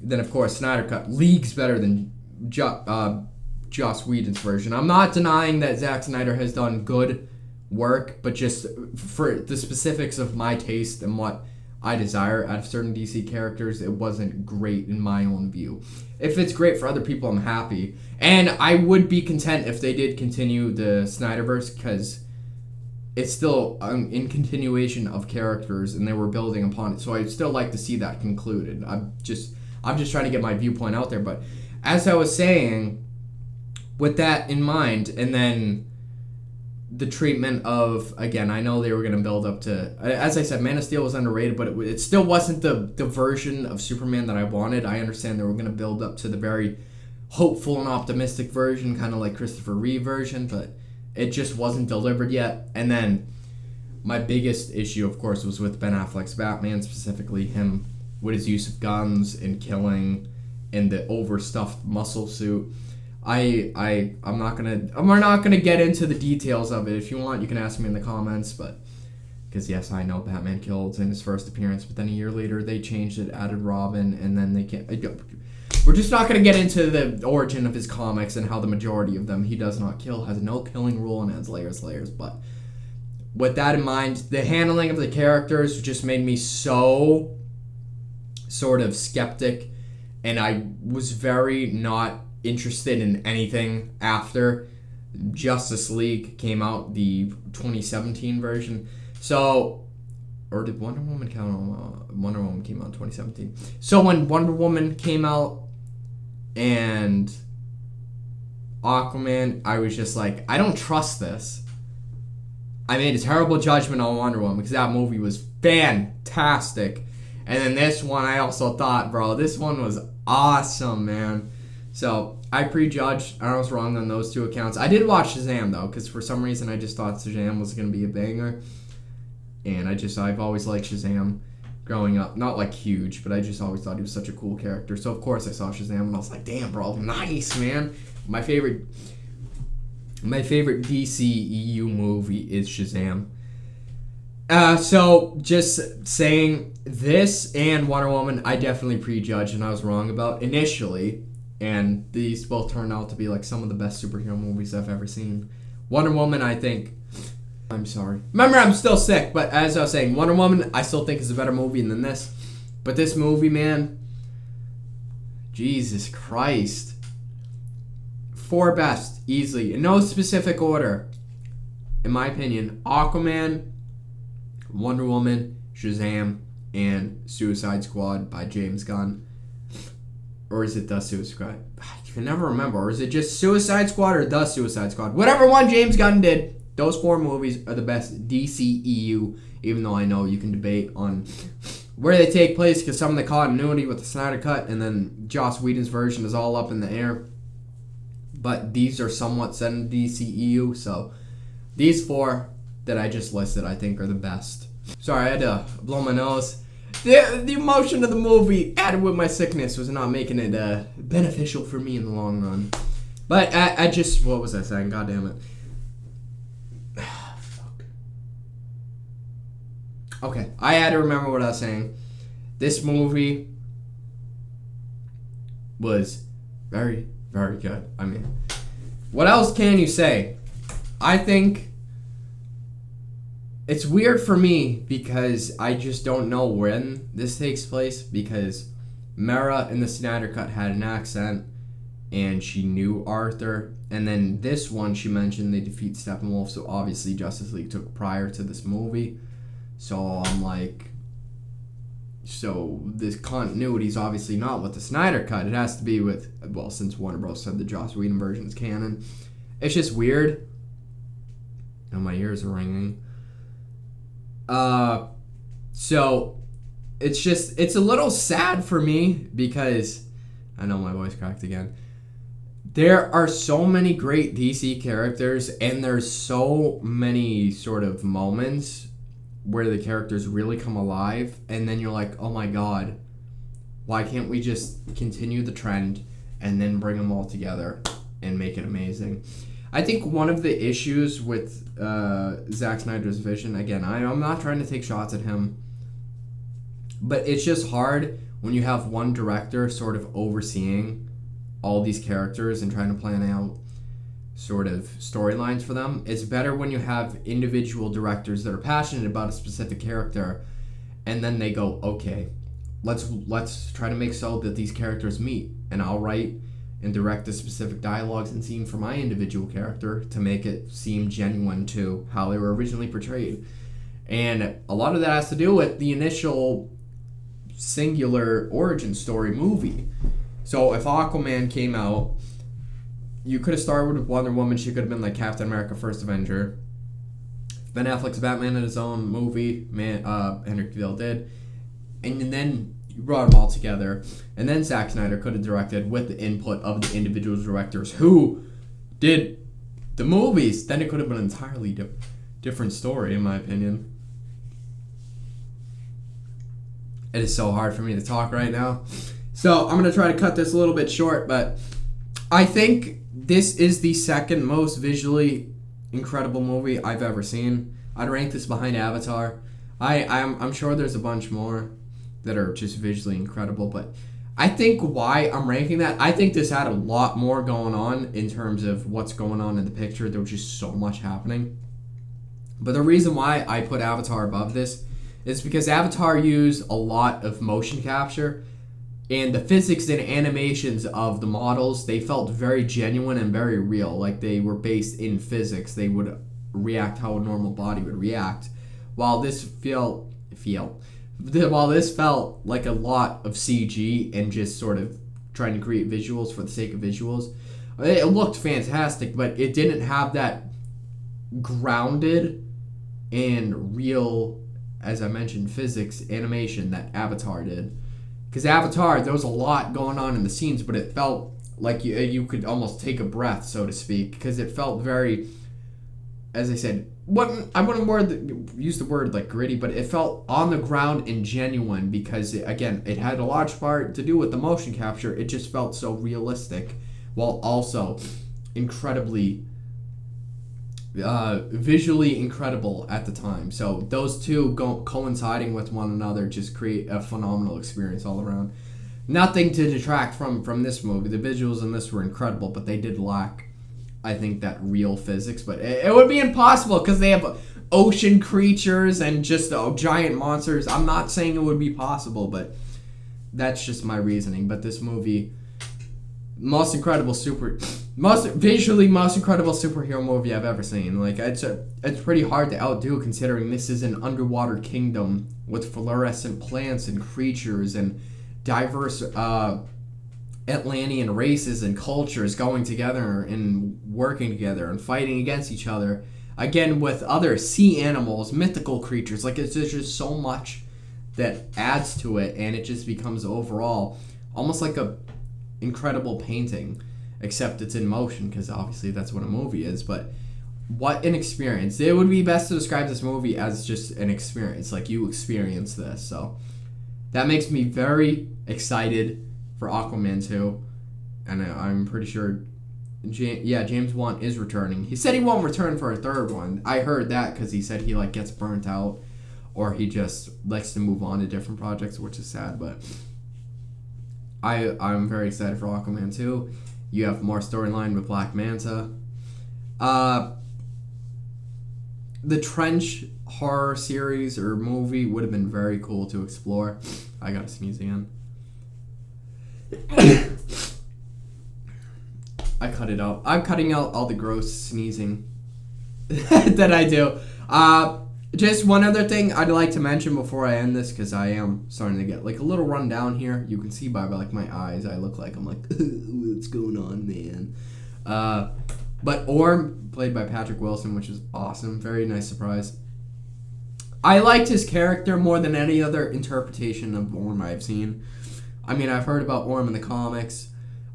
then of course Snyder Cut leagues better than Joss Whedon's version. I'm not denying that Zack Snyder has done good work, but just for the specifics of my taste and what I desire out of certain DC characters, it wasn't great in my own view. If it's great for other people, I'm happy. And I would be content if they did continue the Snyderverse, because it's still in continuation of characters and they were building upon it. So I'd still like to see that concluded. I'm just trying to get my viewpoint out there. But as I was saying, with that in mind, and then the treatment of, again, I know they were going to build up to, as I said, Man of Steel was underrated, but it still wasn't the version of Superman that I wanted. I understand they were going to build up to the very hopeful and optimistic version, kind of like Christopher Reeve version, but it just wasn't delivered yet. And then my biggest issue, of course, was with Ben Affleck's Batman, specifically him with his use of guns and killing and the overstuffed muscle suit. we're not gonna get into the details of it. If you want, you can ask me in the comments, but because yes, I know Batman killed in his first appearance, but then a year later they changed it, added Robin, and then they can't. We're just not gonna get into the origin of his comics and how the majority of them he does not kill, has no killing rule, and adds layers. But with that in mind, the handling of the characters just made me so sort of skeptic, and I was very not interested in anything after Justice League came out, the 2017 version. So, or did Wonder Woman count on? Wonder Woman came out in 2017. So when Wonder Woman came out and Aquaman, I was just like, I don't trust this. I made a terrible judgment on Wonder Woman because that movie was fantastic. And then this one, I also thought, bro, this one was awesome, man. So I prejudged. I was wrong on those two accounts. I did watch Shazam, though, because for some reason I just thought Shazam was going to be a banger. And I've always liked Shazam growing up. Not like huge, but I just always thought he was such a cool character. So of course I saw Shazam and I was like, damn, bro, nice, man. My favorite DCEU movie is Shazam. So just saying, this and Wonder Woman, I definitely prejudged and I was wrong about initially. And these both turned out to be like some of the best superhero movies I've ever seen. Wonder Woman, I think... I'm sorry. Remember, I'm still sick, but as I was saying, Wonder Woman, I still think is a better movie than this. But this movie, man... Jesus Christ. 4 best, easily. In no specific order. In my opinion, Aquaman, Wonder Woman, Shazam, and Suicide Squad by James Gunn. Or is it The Suicide Squad? I can never remember. Or is it just Suicide Squad or The Suicide Squad? Whatever one James Gunn did, those 4 movies are the best DCEU, even though I know you can debate on where they take place because some of the continuity with the Snyder Cut and then Joss Whedon's version is all up in the air. But these are somewhat set in DCEU, so these 4 that I just listed I think are the best. Sorry, I had to blow my nose. The emotion of the movie added with my sickness was not making it beneficial for me in the long run. But I just, what was I saying? God damn it. Fuck. Okay, I had to remember what I was saying. This movie was very, very good. I mean, what else can you say? I think it's weird for me because I just don't know when this takes place because Mera in the Snyder Cut had an accent and she knew Arthur. And then this one, she mentioned they defeat Steppenwolf, so obviously Justice League took prior to this movie. So I'm like, so this continuity is obviously not with the Snyder Cut. It has to be with, well, since Warner Bros. Said the Joss Whedon version is canon. It's just weird. And my ears are ringing. So it's a little sad for me because I know my voice cracked again. There are so many great DC characters, and there's so many sort of moments where the characters really come alive, and then you're like, oh my god, why can't we just continue the trend and then bring them all together and make it amazing? I think one of the issues with Zack Snyder's vision, again, I'm not trying to take shots at him, but it's just hard when you have one director sort of overseeing all these characters and trying to plan out sort of storylines for them. It's better when you have individual directors that are passionate about a specific character, and then they go, okay, let's try to make so that these characters meet, and I'll write and direct the specific dialogues and scene for my individual character to make it seem genuine to how they were originally portrayed. And a lot of that has to do with the initial singular origin story movie. So if Aquaman came out, you could have started with Wonder Woman. She could have been like Captain America First Avenger. Ben Affleck's Batman in his own movie, Henry Cavill did. And then you brought them all together. And then Zack Snyder could have directed with the input of the individual directors who did the movies. Then it could have been an entirely different story, in my opinion. It is so hard for me to talk right now. So I'm going to try to cut this a little bit short, but I think this is the second most visually incredible movie I've ever seen. I'd rank this behind Avatar. I'm sure there's a bunch more that are just visually incredible, but I think why I'm ranking that, I think this had a lot more going on in terms of what's going on in the picture. There was just so much happening. But the reason why I put Avatar above this is because Avatar used a lot of motion capture, and the physics and animations of the models, they felt very genuine and very real. Like they were based in physics. They would react how a normal body would react. While this felt like a lot of CG and just sort of trying to create visuals for the sake of visuals, it looked fantastic, but it didn't have that grounded and real, as I mentioned, physics animation that Avatar did. Because Avatar, there was a lot going on in the scenes, but it felt like you could almost take a breath, so to speak, because it felt very, as I said, I wouldn't use the word like gritty, but it felt on the ground and genuine because, it had a large part to do with the motion capture. It just felt so realistic while also incredibly visually incredible at the time. So those two coinciding with one another just create a phenomenal experience all around. Nothing to detract from this movie. The visuals in this were incredible, but they did lack, I think, that real physics. But it would be impossible because they have ocean creatures and just giant monsters. I'm not saying it would be possible, but that's just my reasoning. But this movie, most incredible superhero movie I've ever seen. Like it's pretty hard to outdo considering this is an underwater kingdom with fluorescent plants and creatures and diverse Atlantean races and cultures going together and working together and fighting against each other. Again, with other sea animals, mythical creatures. Like there's just so much that adds to it, and it just becomes overall almost like a incredible painting, except it's in motion because obviously that's what a movie is. But what an experience. It would be best to describe this movie as just an experience, like you experience this. So that makes me very excited for Aquaman 2, and I'm pretty sure James Wan is returning. He said he won't return for a third one. I heard that because he said he gets burnt out or he just likes to move on to different projects, which is sad, but I'm very excited for Aquaman 2. You have more storyline with Black Manta. The Trench horror series or movie would have been very cool to explore. I gotta sneeze again. I cut it out. I'm cutting out all the gross sneezing that I do. Just one other thing I'd like to mention before I end this, because I am starting to get a little run down here. You can see by my eyes, I'm like, what's going on, man? But Orm, played by Patrick Wilson, which is awesome. Very nice surprise. I liked his character more than any other interpretation of Orm I've seen. I mean, I've heard about Orm in the comics.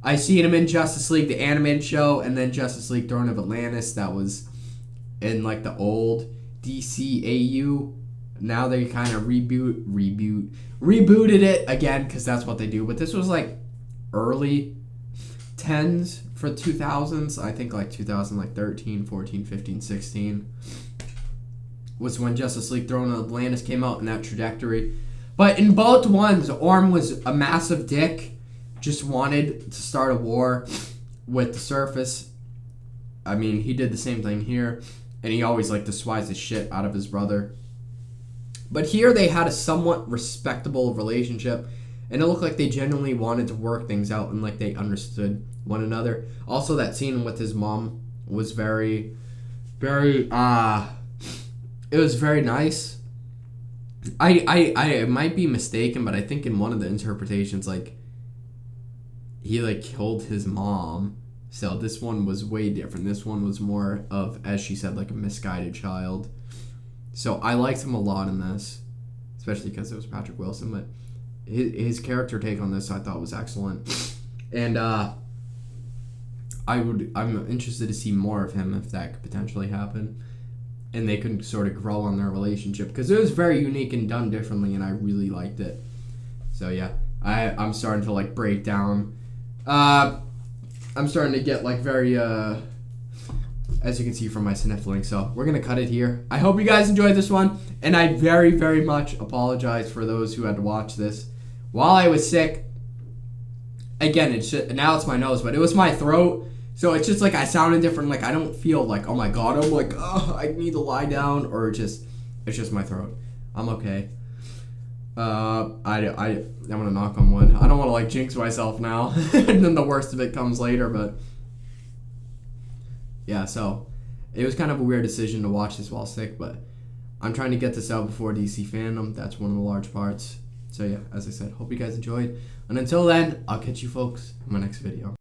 I seen him in Justice League, the animated show, and then Justice League Throne of Atlantis. That was in like the old DCAU. Now they kind of rebooted it again because that's what they do. But this was like early 10s for 2000s. I think like 2013, 14, 15, 16 was when Justice League Throne of Atlantis came out in that trajectory. But in both ones, Orm was a massive dick. Just wanted to start a war with the surface. I mean, he did the same thing here. And he always like despised the shit out of his brother. But here they had a somewhat respectable relationship. And it looked like they genuinely wanted to work things out and like they understood one another. Also, that scene with his mom was very, very, it was very nice. I might be mistaken, but I think in one of the interpretations, like, he like killed his mom. So this one was way different. This one was more of, as she said, like a misguided child. So I liked him a lot in this, especially because it was Patrick Wilson. But his character take on this I thought was excellent, and I'm interested to see more of him if that could potentially happen, and they could sort of grow on their relationship because it was very unique and done differently, and I really liked it. So yeah, I'm starting to like break down. I'm starting to get like very as you can see from my sniffling. So we're gonna cut it here. I hope you guys enjoyed this one, and I very, very much apologize for those who had to watch this while I was sick. Again, now it's my nose, but it was my throat. So it's just like I sounded different. Like I don't feel like, oh my god, I'm like, oh, I need to lie down, or it's just my throat. I'm okay. I'm gonna knock on wood. I don't want to like jinx myself now, and then the worst of it comes later. But yeah, so it was kind of a weird decision to watch this while sick, but I'm trying to get this out before DC fandom. That's one of the large parts. So yeah, as I said, hope you guys enjoyed, and until then, I'll catch you folks in my next video.